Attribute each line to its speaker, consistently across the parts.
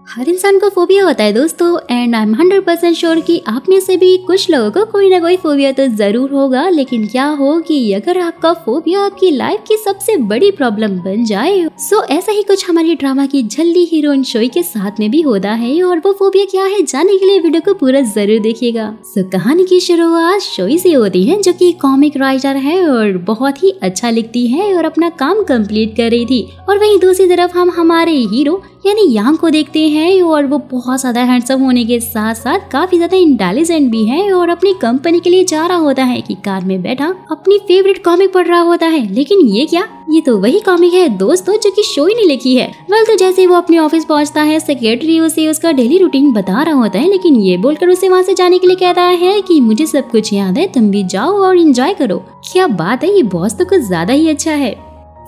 Speaker 1: हर इंसान को फोबिया होता है दोस्तों, एंड आई एम 100% श्योर कि आप में से भी कुछ लोगों को कोई ना कोई फोबिया तो जरूर होगा। लेकिन क्या हो कि अगर आपका फोबिया आपकी लाइफ की सबसे बड़ी प्रॉब्लम बन जाए। सो ऐसा ही कुछ हमारी ड्रामा की जल्दी हीरोइन शोई के साथ में भी होता है, और वो फोबिया क्या है जानने के लिए वीडियो को पूरा जरूर देखिएगा। सो कहानी की शुरुआत शोई से होती है, जो कि कॉमिक राइटर है और बहुत ही अच्छा लिखती है और अपना काम कंप्लीट कर रही थी। और वहीं दूसरी तरफ हम हमारे हीरो यानी यांग को देखते हैं, और वो बहुत ज्यादा हैंडसम होने के साथ साथ काफी ज्यादा इंटेलिजेंट भी है और अपनी कंपनी के लिए जा रहा होता है कि कार में बैठा अपनी फेवरेट कॉमिक पढ़ रहा होता है। लेकिन ये क्या, ये तो वही कॉमिक है दोस्तों जो कि शोई ने लिखी है। वेल, तो जैसे ही वो अपने ऑफिस पहुंचता है, सेक्रेटरी उसे उसका डेली रूटीन बता रहा होता है, लेकिन ये बोलकर उसे वहाँ से जाने के लिए कहता है कि मुझे सब कुछ याद है, तुम भी जाओ और एंजॉय करो। क्या बात है, ये बॉस तो कुछ ज्यादा ही अच्छा है।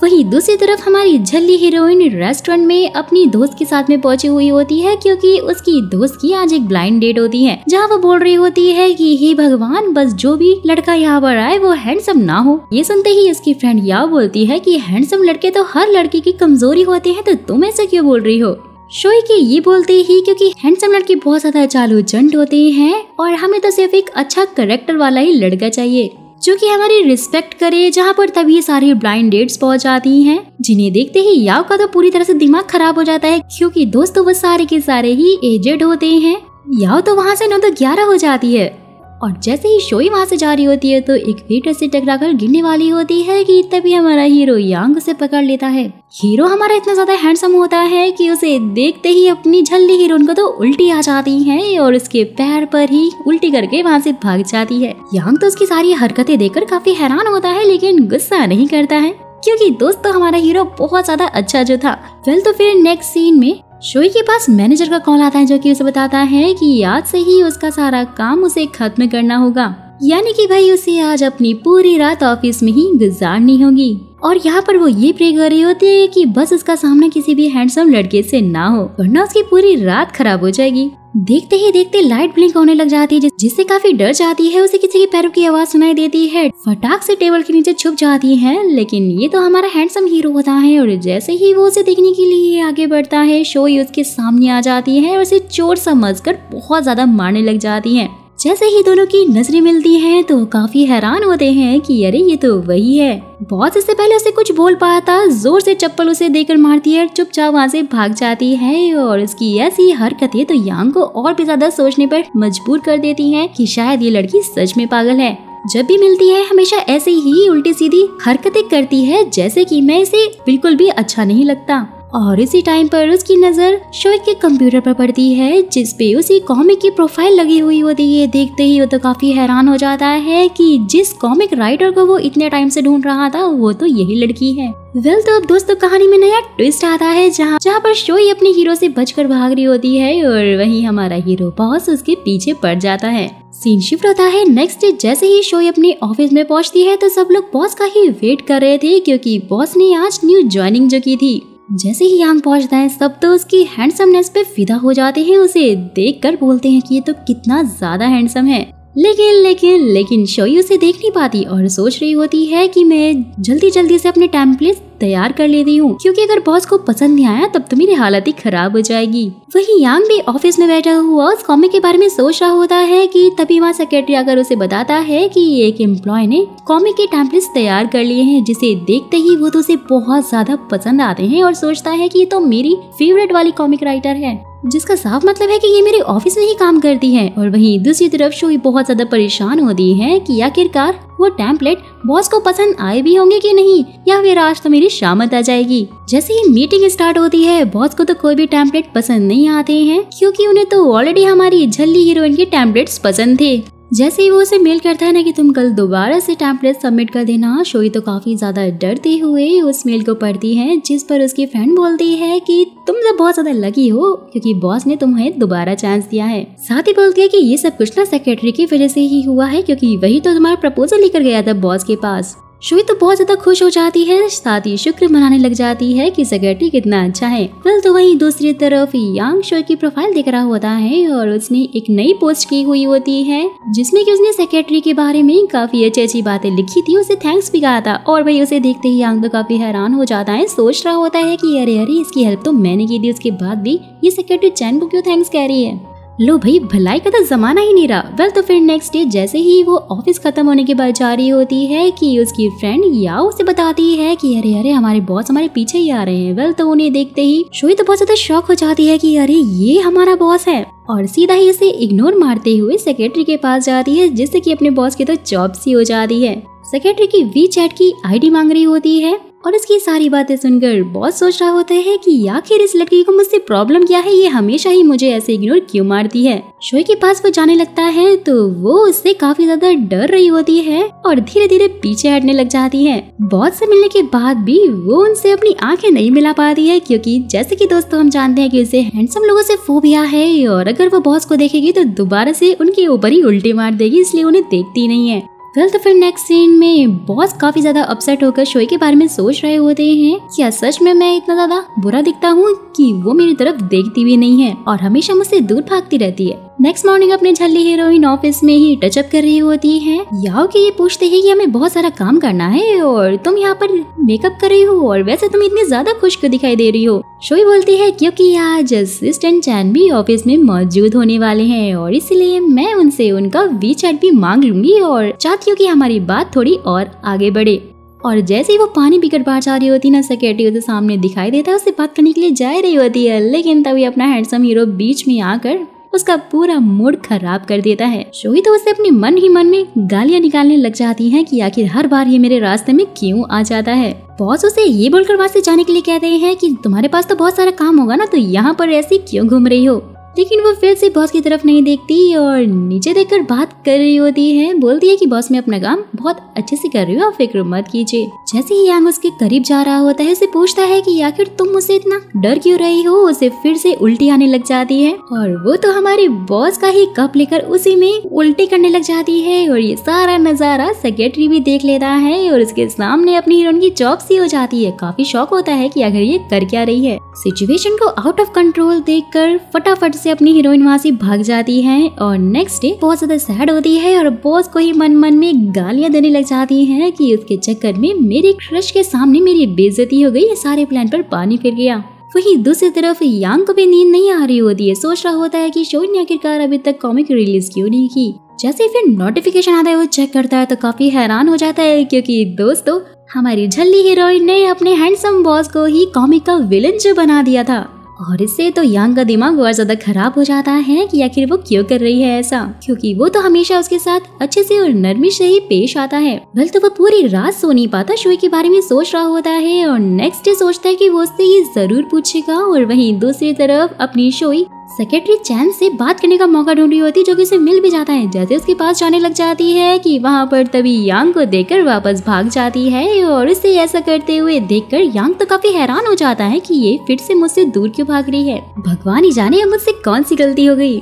Speaker 1: वहीं दूसरी तरफ हमारी झल्ली हीरोइन रेस्टोरेंट में अपनी दोस्त के साथ में पहुंची हुई होती है, क्योंकि उसकी दोस्त की आज एक ब्लाइंड डेट होती है, जहां वो बोल रही होती है कि हे भगवान, बस जो भी लड़का यहाँ पर आए वो हैंडसम ना हो। ये सुनते ही उसकी फ्रेंड याओ बोलती है कि हैंडसम लड़के तो हर लड़की की कमजोरी होते हैं, तो तुम ऐसे क्यों बोल रही हो। शोई के ये बोलते ही क्योंकि हैंडसम लड़के बहुत ज्यादा चालू चंट होते हैं और हमें तो सिर्फ एक अच्छा कैरेक्टर वाला ही लड़का चाहिए जो कि हमारी रिस्पेक्ट करे। जहाँ पर तभी सारी ब्लाइंड डेट्स पहुंच जाती हैं, जिन्हें देखते ही याओ का तो पूरी तरह से दिमाग खराब हो जाता है, क्योंकि दोस्तों वो सारे के सारे ही एजेड होते हैं। याओ तो वहाँ से 9 तो 11 हो जाती है, और जैसे ही शोई वहाँ से जा रही होती है तो एक वेटर से टकराकर गिरने वाली होती है कि तभी हमारा हीरो यांग उसे पकड़ लेता है। हीरो हमारा इतना ज्यादा हैंडसम होता है कि उसे देखते ही अपनी झल्ली हीरोइन को तो उल्टी आ जाती है और उसके पैर पर ही उल्टी करके वहाँ से भाग जाती है। यांग तो उसकी सारी हरकतें देखकर काफी हैरान होता है, लेकिन गुस्सा नहीं करता है, क्योंकि दोस्तों हमारा हीरो बहुत ज्यादा अच्छा जो था। वेल, तो फिर नेक्स्ट सीन में शोई के पास मैनेजर का कॉल आता है, जो कि उसे बताता है कि आज से ही उसका सारा काम उसे खत्म करना होगा, यानी कि भाई उसे आज अपनी पूरी रात ऑफिस में ही गुजारनी होगी। और यहाँ पर वो ये प्रे कर रही होती है कि बस उसका सामना किसी भी हैंडसम लड़के से ना हो, वरना उसकी पूरी रात खराब हो जाएगी। देखते ही देखते लाइट ब्लिंक होने लग जाती है, जिससे काफी डर जाती है। उसे किसी के पैरों की आवाज सुनाई देती है, फटाक से टेबल के नीचे छुप जाती है, लेकिन ये तो हमारा हैंडसम हीरो होता है। और जैसे ही वो उसे देखने के लिए आगे बढ़ता है, शोई उसके सामने आ जाती है और उसे चोर समझकर बहुत ज्यादा मारने लग जाती है। जैसे ही दोनों की नजरें मिलती हैं तो काफी हैरान होते हैं कि अरे ये तो वही है। बॉस इससे पहले उसे कुछ बोल पाता, जोर से चप्पल उसे देकर मारती है, चुपचाप वहाँ से भाग जाती है। और उसकी ऐसी हरकतें तो यांग को और भी ज्यादा सोचने पर मजबूर कर देती हैं कि शायद ये लड़की सच में पागल है। जब भी मिलती है हमेशा ऐसे ही उल्टी सीधी हरकतें करती है, जैसे कि मैं इसे बिल्कुल भी अच्छा नहीं लगता। और इसी टाइम पर उसकी नजर शोई के कंप्यूटर पर पड़ती है, जिसपे उसी कॉमिक की प्रोफाइल लगी हुई होती है। देखते ही वो तो काफी हैरान हो जाता है कि जिस कॉमिक राइटर को वो इतने टाइम से ढूंढ रहा था वो तो यही लड़की है। वेल, तो अब दोस्तों कहानी में नया ट्विस्ट आता है, जहाँ पर शोई अपने हीरो से बचकर भाग रही होती है और वहीं हमारा हीरो बॉस उसके पीछे पड़ जाता है। सीन शिफ्ट होता है नेक्स्ट डे। जैसे ही शोई अपने ऑफिस में पहुंचती है तो सब लोग बॉस का ही वेट कर रहे थे, क्योंकि बॉस ने आज न्यू ज्वाइनिंग जो की थी। जैसे ही यांग पहुंचता है सब तो उसकी हैंडसमनेस पे फिदा हो जाते हैं, उसे देखकर बोलते हैं कि ये तो कितना ज्यादा हैंडसम है। लेकिन शोई उसे देख नहीं पाती और सोच रही होती है कि मैं जल्दी से अपने टेम्पलेट तैयार कर लेती हूँ, क्योंकि अगर बॉस को पसंद नहीं आया तब तो मेरी हालत ही खराब हो जाएगी। वहीं यांग भी ऑफिस में बैठा हुआ उस कॉमिक के बारे में सोच रहा होता है कि तभी वहाँ सेक्रेटरी आकर उसे बताता है कि एक एम्प्लॉय ने कॉमिक के टेम्पलेट्स तैयार कर लिए हैं, जिसे देखते ही वो तो उसे बहुत ज्यादा पसंद आते हैं और सोचता है कि ये तो मेरी फेवरेट वाली कॉमिक राइटर है, जिसका साफ मतलब है कि ये मेरे ऑफिस में ही काम करती है। और वहीं दूसरी तरफ शोई बहुत ज्यादा परेशान होती है कि आखिरकार वो टेम्पलेट बॉस को पसंद आए भी होंगे कि नहीं, या फिर आज तो मेरी शामत आ जाएगी। जैसे ही मीटिंग स्टार्ट होती है, बॉस को तो कोई भी टेम्पलेट पसंद नहीं आते हैं, क्योंकि उन्हें तो ऑलरेडी हमारी झल्ली हीरोइन के टेम्पलेट्स पसंद थे। जैसे ही वो उसे मेल करता है ना कि तुम कल दोबारा से टेम्पलेट सबमिट कर देना, शोई तो काफी ज्यादा डरते हुए उस मेल को पढ़ती है, जिस पर उसकी फ्रेंड बोलती है कि तुम तो बहुत ज्यादा लकी हो, क्योंकि बॉस ने तुम्हें दोबारा चांस दिया है। साथ ही बोलती है कि ये सब कुछ ना सेक्रेटरी की वजह से ही हुआ है, क्योंकि वही तो तुम्हारा प्रपोजल लेकर गया था बॉस के पास। शोई तो बहुत ज्यादा खुश हो जाती है, साथ ही शुक्र मनाने लग जाती है कि सेक्रेटरी कितना अच्छा है। कल तो वहीं दूसरी तरफ यांग शोई की प्रोफाइल देख रहा होता है और उसने एक नई पोस्ट की हुई होती है जिसमें कि उसने सेक्रेटरी के बारे में काफी अच्छी बातें लिखी थी, उसे थैंक्स भी कहा था। और भाई उसे देखते ही यांग तो काफी हैरान हो जाता है, सोच रहा होता है कि अरे अरे इसकी हेल्प तो मैंने की थी, उसके बाद भी ये सेक्रेटरी चैन को क्यों थैंक्स कह रही है। लो भाई भलाई का तो जमाना ही नहीं रहा। वेल तो फिर नेक्स्ट डे जैसे ही वो ऑफिस खत्म होने के बाद जा रही होती है कि उसकी फ्रेंड याओ उसे बताती है कि अरे अरे हमारे बॉस हमारे पीछे ही आ रहे हैं। वेल तो उन्हें देखते ही शोई तो बहुत ज्यादा शॉक हो जाती है कि अरे ये हमारा बॉस है, और सीधा ही इसे इग्नोर मारते हुए सेक्रेटरी के पास जाती है जिससे कि अपने बॉस की तो जॉब सी हो जाती है। सेक्रेटरी की वीचैट की आईडी मांग रही होती है और इसकी सारी बातें सुनकर बॉस सोच रहा होता है कि आखिर इस लड़की को मुझसे प्रॉब्लम क्या है, ये हमेशा ही मुझे ऐसे इग्नोर क्यों मारती है। शोई के पास वो जाने लगता है तो वो उससे काफी ज्यादा डर रही होती है और धीरे धीरे पीछे हटने लग जाती है। बॉस से मिलने के बाद भी वो उनसे अपनी आंखें नहीं मिला पाती है क्योंकि जैसे कि दोस्तों हम जानते हैं कि उसे हैंडसम लोगों से फोबिया है और अगर वो बॉस को देखेगी तो दोबारा से उनके ऊपर ही उल्टी मार देगी, इसलिए उन्हें देखती नहीं है। कल तो फिर नेक्स्ट सीन में बॉस काफी ज्यादा अपसेट होकर शोई के बारे में सोच रहे होते हैं, क्या सच में मैं इतना ज्यादा बुरा दिखता हूँ कि वो मेरी तरफ देखती भी नहीं है और हमेशा मुझसे दूर भागती रहती है। नेक्स्ट मॉर्निंग अपने झल्ली हीरोइन ऑफिस में ही टचअप कर रही होती है। याओ के ये पूछते हैं कि हमें बहुत सारा काम करना है और तुम यहाँ पर मेकअप कर रही हो और वैसे तुम इतनी ज्यादा खुश क्यों दिखाई दे रही हो। शोई बोलती है क्योंकि आज असिस्टेंट चैन भी ऑफिस में मौजूद होने वाले हैं और इसलिए मैं उनसे उनका वीचैट भी मांग लूंगी और चाहती हूँ कि हमारी बात थोड़ी और आगे बढ़े। और जैसे ही वो पानी पीकर बाहर जा रही होती है ना, सेक्रेटरी उसे सामने दिखाई देता है, उससे बात करने के लिए जा रही होती है, लेकिन तभी अपना हैंडसम हीरो बीच में आकर उसका पूरा मूड खराब कर देता है। शोई तो उसे अपने मन ही मन में गालियां निकालने लग जाती है कि आखिर हर बार ये मेरे रास्ते में क्यों आ जाता है। बॉस उसे ये बोलकर वहाँ से जाने के लिए कहते हैं कि तुम्हारे पास तो बहुत सारा काम होगा ना, तो यहाँ पर ऐसी क्यों घूम रही हो। लेकिन वो फिर से बॉस की तरफ नहीं देखती और नीचे देखकर बात कर रही होती है। बोलती है कि बॉस मैं अपना काम बहुत अच्छे से कर रही हूँ, आप फिक्र मत कीजिए। जैसे ही यांग उसके करीब जा रहा होता है, उसे पूछता है कि आखिर तुम मुझसे इतना डर क्यों रही हो। उसे फिर से उल्टी आने लग जाती है और वो तो हमारे बॉस का ही कप लेकर उसी में उल्टी करने लग जाती है। और ये सारा नजारा सेक्रेटरी भी देख लेता है और उसके सामने अपनी हीरोइन की जॉब सी हो जाती है। काफी शौक होता है कि आखिर ये कर क्या रही है। सिचुएशन को आउट ऑफ कंट्रोल देखकर फटाफट से अपनी हीरोइन वहाँ से भाग जाती है और नेक्स्ट डे बहुत ज्यादा सैड होती है और बॉस को ही मन मन में गालियां देने लग जाती है कि उसके चक्कर में मेरे क्रश के सामने मेरी बेइज्जती हो गई, ये सारे प्लान पर पानी फिर गया। वहीं दूसरी तरफ यांग को भी नींद नहीं आ रही होती है, सोच रहा होता है कि शोई ने आखिरकार अभी तक कॉमिक रिलीज क्यों नहीं की। जैसे ही फिर नोटिफिकेशन आता है वो चेक करता है तो काफी हैरान हो जाता है क्योंकि दोस्तों हमारी झल्ली हीरोइन ने अपने हैंडसम बॉस को ही कॉमिक का विलन जो बना दिया था। और इससे तो यांग का दिमाग और ज्यादा खराब हो जाता है कि आखिर वो क्यों कर रही है ऐसा, क्योंकि वो तो हमेशा उसके साथ अच्छे से और नरमी से ही पेश आता है। वेल तो वो पूरी रात सो नहीं पाता, शोई के बारे में सोच रहा होता है और नेक्स्ट डे सोचता है कि वो उससे ये जरूर पूछेगा। और वहीं दूसरी तरफ अपनी शोई सेक्रेटरी चैन से बात करने का मौका ढूंढ रही होती है, जो कि उसे मिल भी जाता है। जैसे उसके पास जाने लग जाती है कि वहाँ पर तभी यांग को देखकर वापस भाग जाती है और इसे ऐसा करते हुए देखकर यांग तो काफी हैरान हो जाता है कि ये फिर से मुझसे दूर क्यों भाग रही है। भगवान ही जाने अब मुझसे कौन सी गलती हो गई।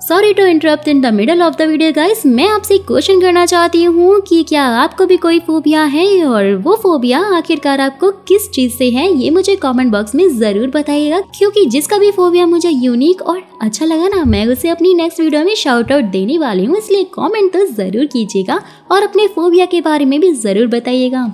Speaker 1: Sorry to interrupt in the middle of the video guys, मैं आपसे एक क्वेश्चन करना चाहती हूँ कि क्या आपको भी कोई फोबिया है और वो फोबिया आखिरकार आपको किस चीज से है, ये मुझे कमेंट बॉक्स में जरूर बताइएगा। क्योंकि जिसका भी फोबिया मुझे यूनिक और अच्छा लगा ना, मैं उसे अपनी नेक्स्ट वीडियो में शाउट आउट देने वाली हूँ, इसलिए कमेंट तो जरूर कीजिएगा और अपने फोबिया के बारे में भी जरूर बताइएगा।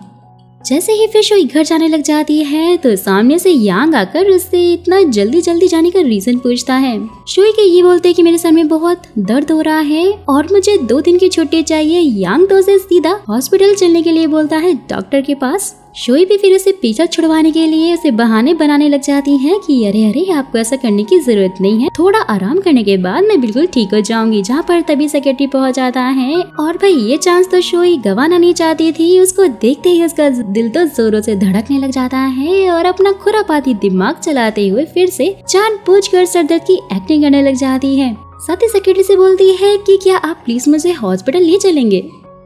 Speaker 1: जैसे ही फिर शोई घर जाने लग जाती है तो सामने से यांग आकर उससे इतना जल्दी जल्दी जाने का रीजन पूछता है। शोई के ये बोलते हैं कि मेरे सर में बहुत दर्द हो रहा है और मुझे 2 दिन की छुट्टी चाहिए। यांग तो उसे सीधा हॉस्पिटल चलने के लिए बोलता है, डॉक्टर के पास। शोई भी फिर उसे पीछा छुड़वाने के लिए उसे बहाने बनाने लग जाती है कि अरे अरे आपको ऐसा करने की जरूरत नहीं है, थोड़ा आराम करने के बाद मैं बिल्कुल ठीक हो जाऊंगी। जहाँ पर तभी सेक्रेटरी पहुँच जाता है और भाई ये चांस तो शोई गंवाना नहीं चाहती थी। उसको देखते ही उसका दिल तो जोरों से धड़कने लग जाता है और अपना खुरापाती दिमाग चलाते हुए फिर से जानबूझकर सरदर्द की एक्टिंग करने लग जाती है। साथ ही सेक्रेटरी से बोलती है कि क्या आप प्लीज मुझे हॉस्पिटल ले चलेंगे।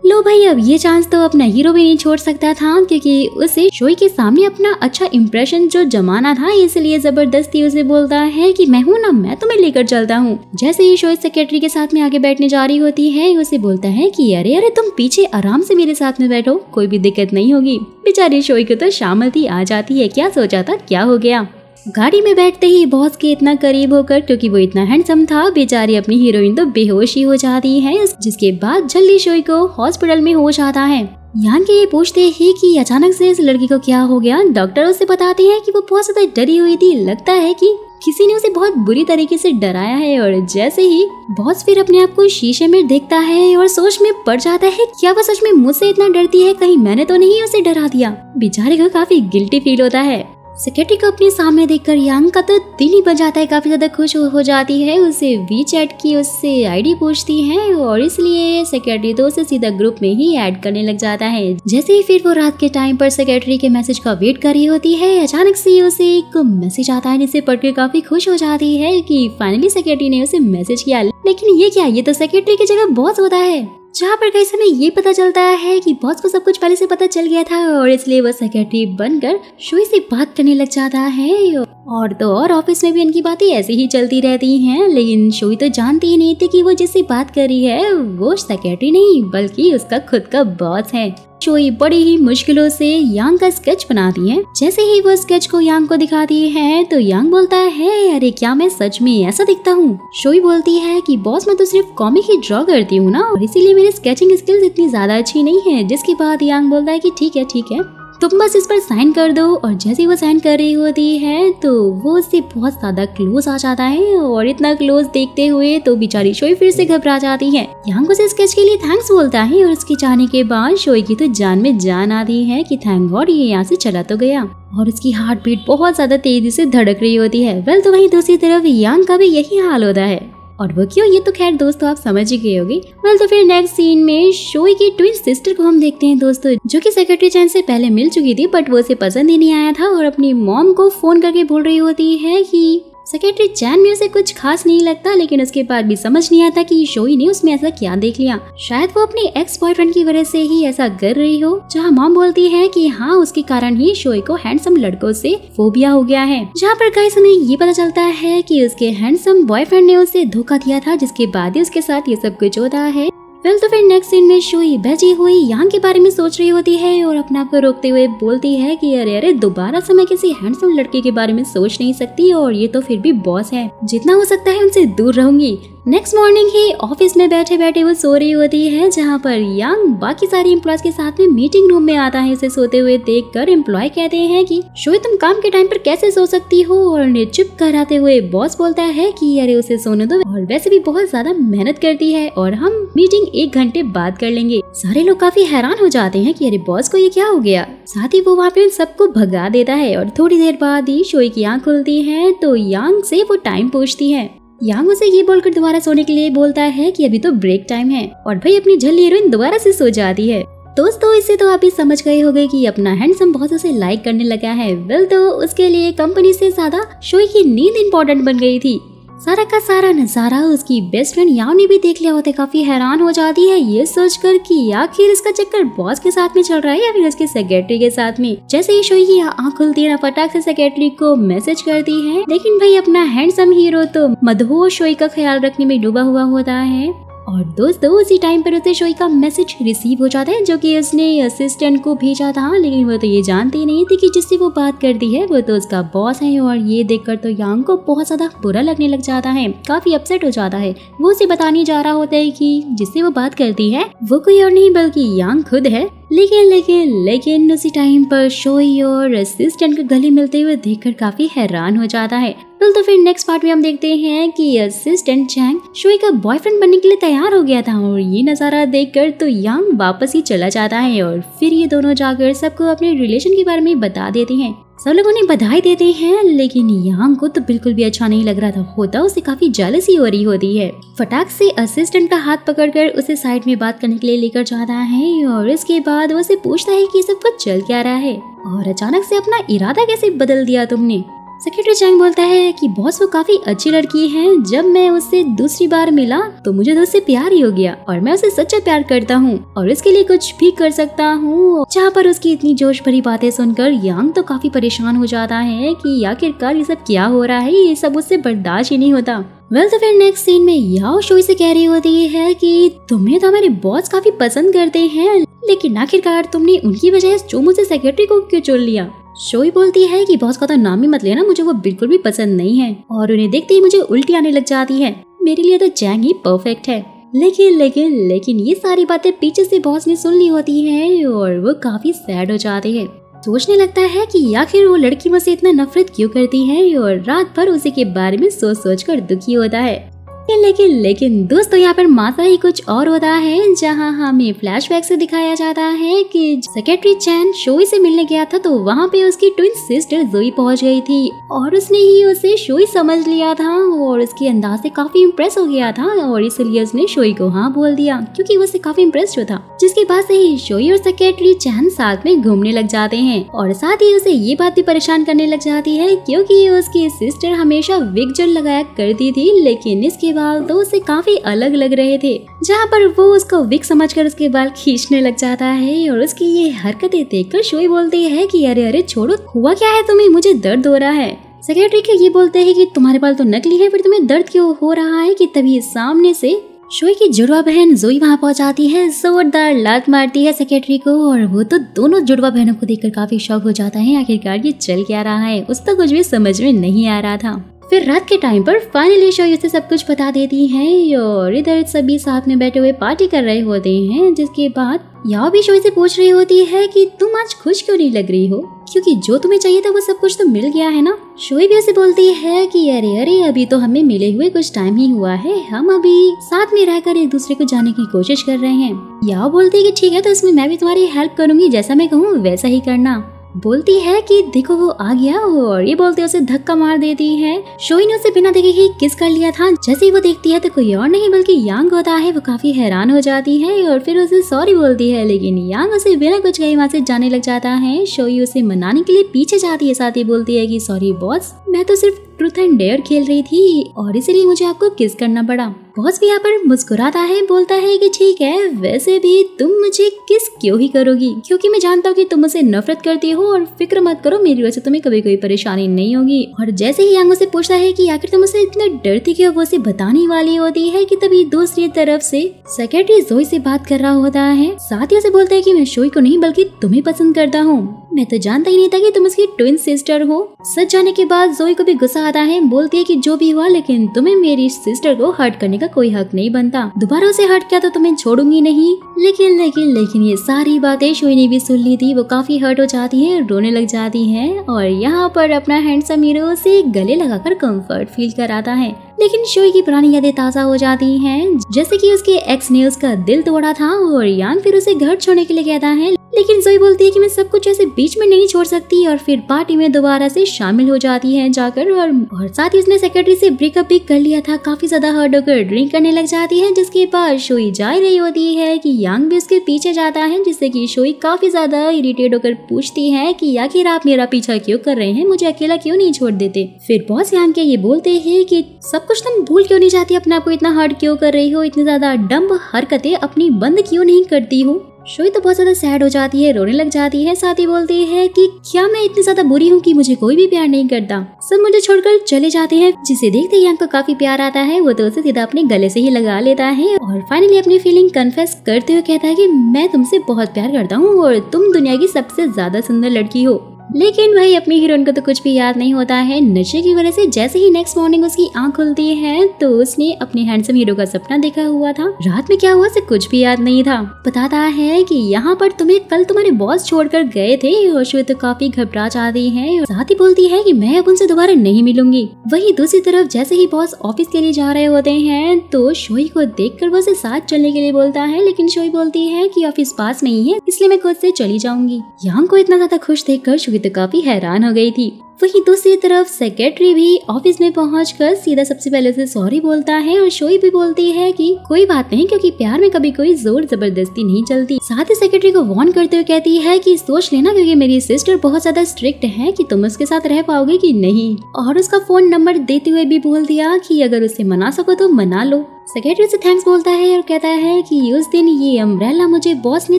Speaker 1: लो भाई, अब ये चांस तो अपना हीरो भी नहीं छोड़ सकता था, क्योंकि उसे शोई के सामने अपना अच्छा इंप्रेशन जो जमाना था, इसलिए जबरदस्ती उसे बोलता है कि मैं हूँ ना, मैं तुम्हें लेकर चलता हूँ। जैसे ही शोई सेक्रेटरी के साथ में आगे बैठने जा रही होती है, उसे बोलता है कि अरे अरे तुम पीछे आराम से मेरे साथ में बैठो, कोई भी दिक्कत नहीं होगी। बेचारी शोई को तो शामती आ जाती है, क्या सोचा था, क्या हो गया। गाड़ी में बैठते ही बॉस के इतना करीब होकर, क्योंकि वो इतना हैंडसम था, बेचारी अपनी हीरोइन तो बेहोश ही हो जाती है, जिसके बाद जल्दी शोई को हॉस्पिटल में होश आता है। यान के ये पूछते हैं कि अचानक से इस लड़की को क्या हो गया। डॉक्टर उसे बताते हैं कि वो बहुत ज्यादा डरी हुई थी, लगता है कि किसी ने उसे बहुत बुरी तरीके से डराया है। और जैसे ही बॉस फिर अपने आप को शीशे में देखता है और सोच में पड़ जाता है, क्या वो सच में मुझसे इतना डरती है, कहीं मैंने तो नहीं उसे डरा दिया। बेचारे को काफी गिल्टी फील होता है। सेक्रेटरी को अपने सामने देखकर यांग का तो दिल ही बन जाता है, काफी ज्यादा खुश हो जाती है। उसे वीचैट की उससे आईडी पूछती है और इसलिए सेक्रेटरी तो उसे सीधा ग्रुप में ही ऐड करने लग जाता है। जैसे ही फिर वो रात के टाइम पर सेक्रेटरी के मैसेज का वेट कर रही होती है, अचानक से उसे एक मैसेज आता है, जिसे पढ़कर काफी खुश हो जाती है कि फाइनली सेक्रेटरी ने उसे मैसेज किया। लेकिन ये क्या, ये तो सेक्रेटरी की जगह बॉस होता है। जहाँ पर कई समय ये पता चलता है कि बॉस को सब कुछ पहले से पता चल गया था और इसलिए वो सेक्रेटरी बनकर शोई से बात करने लग जाता है। और तो और ऑफिस में भी इनकी बातें ऐसी ही चलती रहती हैं, लेकिन शोई तो जानती ही नहीं थी कि वो जिससे बात कर रही है वो सेक्रेटरी नहीं बल्कि उसका खुद का बॉस है। शोई बड़ी ही मुश्किलों से यांग का स्केच बनाती है। जैसे ही वो स्केच को यांग को दिखाती है तो यांग बोलता है, अरे क्या मैं सच में ऐसा दिखता हूँ। शोई बोलती है कि बॉस मैं तो सिर्फ कॉमिक ही ड्रॉ करती हूँ ना, और इसीलिए मेरी स्केचिंग स्किल्स इतनी ज्यादा अच्छी नहीं है। जिसके बाद यांग बोलता है कि ठीक है तुम बस इस पर साइन कर दो। और जैसे वो साइन कर रही होती है तो वो उससे बहुत ज्यादा क्लोज आ जाता है, और इतना क्लोज देखते हुए तो बेचारी शोई फिर से घबरा जाती है। यांग उसे स्केच के लिए थैंक्स बोलता है और उसके जाने के बाद शोई की तो जान में जान आती है कि थैंक गॉड ये यहाँ से चला तो गया। और उसकी हार्ट बीट बहुत ज्यादा तेजी से धड़क रही होती है। वेल तो वहीं दूसरी तरफ यांग का भी यही हाल होता है, और वो क्यों, ये तो खैर दोस्तों आप समझ ही गए होंगे। वेल तो फिर नेक्स्ट सीन में शोई की ट्विन सिस्टर को हम देखते हैं दोस्तों, जो कि सेक्रेटरी चैन से पहले मिल चुकी थी, बट वो उसे पसंद ही नहीं आया था और अपनी मॉम को फोन करके बोल रही होती है कि सेक्रेटरी चैन में उसे कुछ खास नहीं लगता, लेकिन उसके बाद भी समझ नहीं आता कि शोई ने उसमें ऐसा क्या देख लिया। शायद वो अपने एक्स बॉयफ्रेंड की वजह से ही ऐसा कर रही हो। जहाँ मॉम बोलती है कि हाँ उसके कारण ही शोई को हैंडसम लड़कों से फोबिया हो गया है। जहाँ पर कई समय ये पता चलता है कि उसके हैंडसम बॉयफ्रेंड ने उसे धोखा दिया था, जिसके बाद ही उसके साथ ये सब कुछ होता है। वेल तो फिर नेक्स्ट सीन में शोई बची हुई यांग के बारे में सोच रही होती है और अपने आप को रोकते हुए बोलती है कि अरे दोबारा से मैं किसी हैंडसम लड़के के बारे में सोच नहीं सकती, और ये तो फिर भी बॉस है, जितना हो सकता है उनसे दूर रहूंगी। नेक्स्ट मॉर्निंग ही ऑफिस में बैठे बैठे वो सो रही होती है, जहाँ पर यांग बाकी सारे एम्प्लॉयज के साथ में मीटिंग रूम में आता है। उसे सोते हुए देखकर एम्प्लॉय कहते हैं कि शोई तुम काम के टाइम पर कैसे सो सकती हो, और उन्हें चुप कराते हुए बॉस बोलता है कि अरे उसे सोने दो, और वैसे भी बहुत ज्यादा मेहनत करती है और हम मीटिंग 1 घंटे बाद कर लेंगे। सारे लोग काफी हैरान हो जाते हैं कि अरे बॉस को ये क्या हो गया। साथ ही वो वहाँ पे उन सबको भगा देता है और थोड़ी देर बाद ही शोई की आँख खुलती है तो यांग से वो टाइम पूछती है। यांग उसे ये बोलकर दोबारा सोने के लिए बोलता है कि अभी तो ब्रेक टाइम है, और भाई अपनी झल्ली हीरोइन दोबारा से सो जाती है। दोस्तों इससे तो आप भी समझ गए होंगे कि अपना हैंडसम बहुत उसे लाइक करने लगा है। वेल तो उसके लिए कंपनी से ज्यादा शोई की नींद इम्पोर्टेंट बन गई थी। सारा का सारा नजारा उसकी बेस्ट फ्रेंड याओ ने भी देख लिया होता है। काफी हैरान हो जाती है ये सोचकर कि आखिर इसका चक्कर बॉस के साथ में चल रहा है या फिर उसके सेक्रेटरी के साथ में। जैसे ही शोई की आँख खुलती है ना, फटाक से सेक्रेटरी को मैसेज करती है, लेकिन भाई अपना हैंडसम हीरो तो मदहोश शोई का ख्याल रखने में डूबा हुआ होता है। और दोस्तों उसी टाइम पर उसे शोई का मैसेज रिसीव हो जाता है, जो कि उसने असिस्टेंट को भेजा था, लेकिन वो तो ये जानती नहीं थी कि जिससे वो बात करती है वो तो उसका बॉस है। और ये देखकर तो यांग को बहुत ज्यादा बुरा लगने लग जाता है, काफी अपसेट हो जाता है। वो उसे बताने जा रहा होता है कि जिससे वो बात करती है वो कोई और नहीं बल्कि यांग खुद है। लेकिन उसी टाइम पर शोई और असिस्टेंट को गले मिलते हुए देखकर काफी हैरान हो जाता है। तो फिर नेक्स्ट पार्ट में हम देखते हैं कि असिस्टेंट चैंग शोई का बॉयफ्रेंड बनने के लिए तैयार हो गया था, और ये नजारा देखकर तो यांग वापस ही चला जाता है। और फिर ये दोनों जाकर सबको अपने रिलेशन के बारे में बता देते हैं। सब लोग उन्हें बधाई देते हैं, लेकिन यांग को तो बिल्कुल भी अच्छा नहीं लग रहा था। उसे काफी जेलसी हो रही होती है। फटाक से असिस्टेंट का हाथ पकड़कर उसे साइड में बात करने के लिए लेकर जाता है, और इसके बाद वो उसे पूछता है कि सब कुछ चल क्या रहा है, और अचानक से अपना इरादा कैसे बदल दिया तुमने। सेक्रेटरी चैंग बोलता है कि बॉस वो काफी अच्छी लड़की है, जब मैं उससे दूसरी बार मिला तो मुझे तो उससे प्यार ही हो गया और मैं उसे सच्चा प्यार करता हूँ और इसके लिए कुछ भी कर सकता हूँ। जहाँ पर उसकी इतनी जोश भरी बातें सुनकर यांग तो काफी परेशान हो जाता है कि आखिरकार ये सब क्या हो रहा है, ये सब उससे बर्दाश्त ही नहीं होता। वेल तो फिर नेक्स्ट सीन में याओ शोई से कह रही होती है कि तुम्हें तो हमारे बॉस काफी पसंद करते हैं, लेकिन आखिरकार तुमने उनकी वजह जो मुझे सेक्रेटरी को क्यों चुन लिया। शोई बोलती है कि बॉस का तो नाम ही मत लेना, मुझे वो बिल्कुल भी पसंद नहीं है और उन्हें देखते ही मुझे उल्टी आने लग जाती है। मेरे लिए तो चैंग ही परफेक्ट है। लेकिन ये सारी बातें पीछे से बॉस ने सुन ली होती है और वो काफी सैड हो जाते हैं। सोचने लगता है कि आखिर वो लड़की मुझसे इतना नफरत क्यों करती है और रात भर उसी के बारे में सोच कर दुखी होता है। लेकिन दोस्तों यहाँ पर माता ही कुछ और होता है, जहाँ हमें फ्लैशबैक से दिखाया जाता है कि सेक्रेटरी चैन शोई से मिलने गया था तो वहाँ पे उसकी ट्विन सिस्टर जोई पहुँच गई थी और उसने ही उसे शोई समझ लिया था और उसके अंदाज से काफी इम्प्रेस हो गया था और इसलिए उसने शोई को हाँ बोल दिया क्योंकि वो उससे काफी इम्प्रेस था। जिसके बाद से ही शोई और सेक्रेटरी चैन साथ में घूमने लग जाते हैं और साथ ही उसे ये बात भी परेशान करने लग जाती है क्योंकि उसकी सिस्टर हमेशा विग जेल लगाया करती थी, लेकिन इसके बाल तो उसे काफी अलग लग रहे थे, जहाँ पर वो उसको विग समझकर उसके बाल खींचने लग जाता है और उसकी ये हरकतें देखकर शोई बोलती है कि अरे छोड़ो, हुआ क्या है तुम्हें, मुझे दर्द हो रहा है। सेक्रेटरी के ये बोलते हैं कि तुम्हारे बाल तो नकली है, फिर तुम्हें दर्द क्यों हो रहा है। कि तभी सामने से शोई की जुड़वा बहन जोई वहाँ पहुँच जाती है, जोरदार लात मारती है सेक्रेटरी को और वो तो दोनों जुड़वा बहनों को देखकर काफी शॉक हो जाता है। आखिरकार ये चल क्या रहा है, उस तो कुछ भी समझ में नहीं आ रहा था। फिर रात के टाइम पर फाइनली शोई उसे सब कुछ बता देती है और इधर सभी साथ में बैठे हुए पार्टी कर रहे होते हैं। जिसके बाद याओ भी शोई से पूछ रही होती है कि तुम आज खुश क्यों नहीं लग रही हो, क्योंकि जो तुम्हें चाहिए था वो सब कुछ तो मिल गया है ना। शोई भी उसे बोलती है कि अरे अभी तो हमें मिले हुए कुछ टाइम ही हुआ है, हम अभी साथ में रहकर एक दूसरे को जाने की कोशिश कर रहे हैं। याओ बोलती है कि ठीक है, तो इसमें मैं भी तुम्हारी हेल्प करूंगी, जैसा मैं कहूँ वैसा ही करना। बोलती है कि देखो वो आ गया और ये बोलते उसे धक्का मार देती है। शोई ने उसे बिना देखे ही किस कर लिया था। जैसे ही वो देखती है तो कोई और नहीं बल्कि यांग होता है। वो काफी हैरान हो जाती है और फिर उसे सॉरी बोलती है, लेकिन यांग उसे बिना कुछ कहे वहाँ से जाने लग जाता है। शोई उसे मनाने के लिए पीछे जाती है, साथ ही बोलती है कि सॉरी बॉस, मैं तो सिर्फ ट्रूथ एंड डेयर खेल रही थी और इसीलिए मुझे आपको किस करना पड़ा। बॉस भी यहाँ पर मुस्कुराता है, बोलता है कि ठीक है, वैसे भी तुम मुझे किस क्यों ही करोगी, क्योंकि मैं जानता हूँ कि तुम मुझसे नफरत करती हो और फिक्र मत करो, मेरी वजह से तुम्हें कभी कोई परेशानी नहीं होगी। और जैसे ही यांग उसे पूछता है कि आखिर तुम मुझसे इतना डरती क्यों, वो उसे बताने वाली होती है कि तभी दूसरी तरफ से सेक्रेटरी जोई से बात कर रहा होता है। साथ ही उसे बोलता है कि मैं शोई को नहीं बल्कि तुम्हें पसंद करता हूँ, मैं तो जानता ही नहीं था कि तुम उसकी ट्विन सिस्टर हो। सच जाने के बाद जोई को भी गुस्सा आता है, बोलती है कि जो भी हुआ लेकिन तुम्हें मेरी सिस्टर को हर्ट करने का कोई हक नहीं बनता, दोबारा उसे हर्ट किया तो तुम्हें छोड़ूंगी नहीं। लेकिन ये सारी बातें शोई ने भी सुन ली थी। वो काफी हर्ट हो जाती है, रोने लग जाती है और यहाँ पर अपना हैंडसम हीरो से गले लगाकर कंफर्ट फील कराता है। लेकिन शोई की पुरानी यादें ताजा हो जाती हैं, जैसे कि उसके एक्स ने उसका दिल तोड़ा था और यांग फिर उसे घर छोड़ने के लिए कहता है। लेकिन जोई बोलती है कि मैं सब कुछ ऐसे बीच में नहीं छोड़ सकती और फिर पार्टी में दोबारा से शामिल हो जाती है जाकर और साथ ही उसने सेक्रेटरी से ब्रेकअप भी कर लिया था। काफी ज्यादा हर्ट होकर ड्रिंक करने लग जाती है, जिसके बाद शोई जा रही होती है कि यांग भी उसके पीछे जाता है, जिससे कि शोई काफी ज्यादा इरिटेट होकर पूछती है कि आखिर आप मेरा पीछा क्यों कर रहे हैं, मुझे अकेला क्यों नहीं छोड़ देते। फिर बॉस यांग के ये बोलते हैं कि सब कुछ तुम भूल क्यों नहीं जाती, अपने आप को इतना हर्ट क्यों कर रही हो, इतनी ज्यादा डम्ब हरकतें अपनी बंद क्यों नहीं करती हो। शोई तो बहुत ज्यादा सैड हो जाती है, रोने लग जाती है, साथ ही बोलती है कि क्या मैं इतनी ज्यादा बुरी हूँ कि मुझे कोई भी प्यार नहीं करता, सब मुझे छोड़कर चले जाते हैं। जिसे देखते ही यांग को काफी प्यार आता है, वो तो उसे सीधा अपने गले से ही लगा लेता है और फाइनली अपनी फीलिंग कन्फेस करते हुए कहता है कि मैं तुमसे बहुत प्यार करता हूँ और तुम दुनिया की सबसे ज्यादा सुंदर लड़की हो। लेकिन भाई अपनी हीरोइन को तो कुछ भी याद नहीं होता है। नशे की वजह से जैसे ही नेक्स्ट मॉर्निंग उसकी आंख खुलती है तो उसने अपने हैंडसम हीरो का सपना देखा हुआ था। रात में क्या हुआ से कुछ भी याद नहीं था। बताता है कि यहाँ पर तुम्हें कल तुम्हारे बॉस छोड़कर गए थे और शोई तो काफी घबरा जाती है और साथ ही बोलती है कि मैं अब उनसे दोबारा नहीं मिलूंगी। वही दूसरी तरफ जैसे ही बॉस ऑफिस के लिए जा रहे होते हैं तो शोई को देखकर वो उसे साथ चलने के लिए बोलता है, लेकिन शोई बोलती है कि ऑफिस पास में ही है, इसलिए मैं खुद से चली जाऊंगी। यांग को इतना ज्यादा खुश देखकर तो काफी हैरान हो गई थी। वहीं दूसरी तरफ सेक्रेटरी भी ऑफिस में पहुंचकर सीधा सबसे पहले उसे सॉरी बोलता है और शोई भी बोलती है कि कोई बात नहीं, क्योंकि प्यार में कभी कोई जोर जबरदस्ती नहीं चलती। साथ ही सेक्रेटरी को वार्न करते हुए कहती है कि सोच लेना, क्योंकि मेरी सिस्टर बहुत ज्यादा स्ट्रिक्ट है कि तुम उसके साथ रह पाओगे कि नहीं। और उसका फोन नंबर देते हुए भी बोल दिया कि अगर उसे मना सको तो मना लो। सेक्रेटरी से थैंक्स बोलता है और कहता है कि उस दिन ये अम्ब्रेला मुझे बॉस ने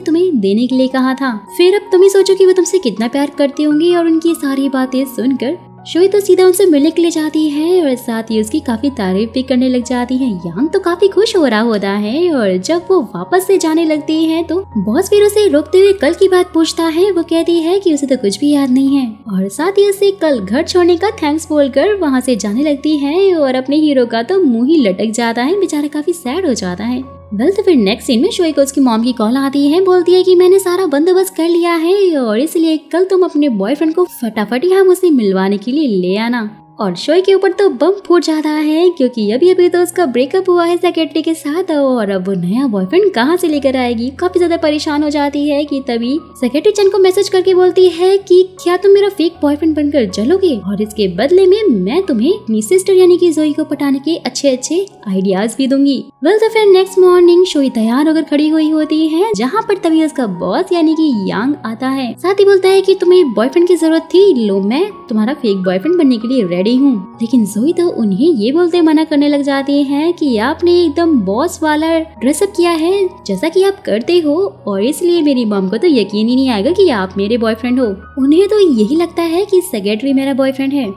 Speaker 1: तुम्हें देने के लिए कहा था। फिर अब तुम ही सोचो कि वो तुमसे कितना प्यार करती होंगी। और उनकी सारी बातें सुनकर शोई तो सीधा उनसे मिलने के लिए जाती है और साथ ही उसकी काफी तारीफ भी करने लग जाती है। यांग तो काफी खुश हो रहा होता है और जब वो वापस से जाने लगती है तो बॉस फिर उसे रोकते हुए कल की बात पूछता है। वो कहती है कि उसे तो कुछ भी याद नहीं है और साथ ही उसे कल घर छोड़ने का थैंक्स बोलकर वहाँ से जाने लगती है। और अपने हीरो का तो मुंह ही लटक जाता है, बेचारा काफी सैड हो जाता है। तो फिर नेक्स्ट सीन में शोई को उसकी मॉम की कॉल आती है। बोलती है कि मैंने सारा बंदोबस्त कर लिया है और इसलिए कल तुम अपने बॉयफ्रेंड को फटाफट यहाँ मुझसे मिलवाने के लिए ले आना। और शोई के ऊपर तो बम फूट जाता है, क्योंकि अभी तो उसका ब्रेकअप हुआ है सेक्रेटरी के साथ और अब वो नया बॉयफ्रेंड कहाँ से लेकर आएगी। काफी ज्यादा परेशान हो जाती है कि तभी सेक्रेटरी चन को मैसेज करके बोलती है कि क्या तुम मेरा फेक बॉयफ्रेंड बनकर चलोगे और इसके बदले में मैं तुम्हें अपनी सिस्टर यानी कि जोई को पटाने के अच्छे आइडियाज भी दूंगी। तो फिर नेक्स्ट मॉर्निंग शोई तैयार होकर खड़ी हुई होती है, जहाँ पर तभी उसका बॉस यानी कि यांग आता है। साथ ही बोलता है कि तुम्हें बॉयफ्रेंड की जरूरत थी, लो मैं तुम्हारा फेक बॉयफ्रेंड बनने के लिए रेडी हूँ। लेकिन जोई तो उन्हें ये बोलते मना करने लग जाती है कि आपने एकदम बॉस वाला ड्रेसअप किया है जैसा कि आप करते हो और इसलिए मेरी मॉम को तो यकीन ही नहीं आएगा कि आप मेरे बॉयफ्रेंड हो। उन्हें तो यही लगता है कि सेक्रेटरी मेरा बॉयफ्रेंड है।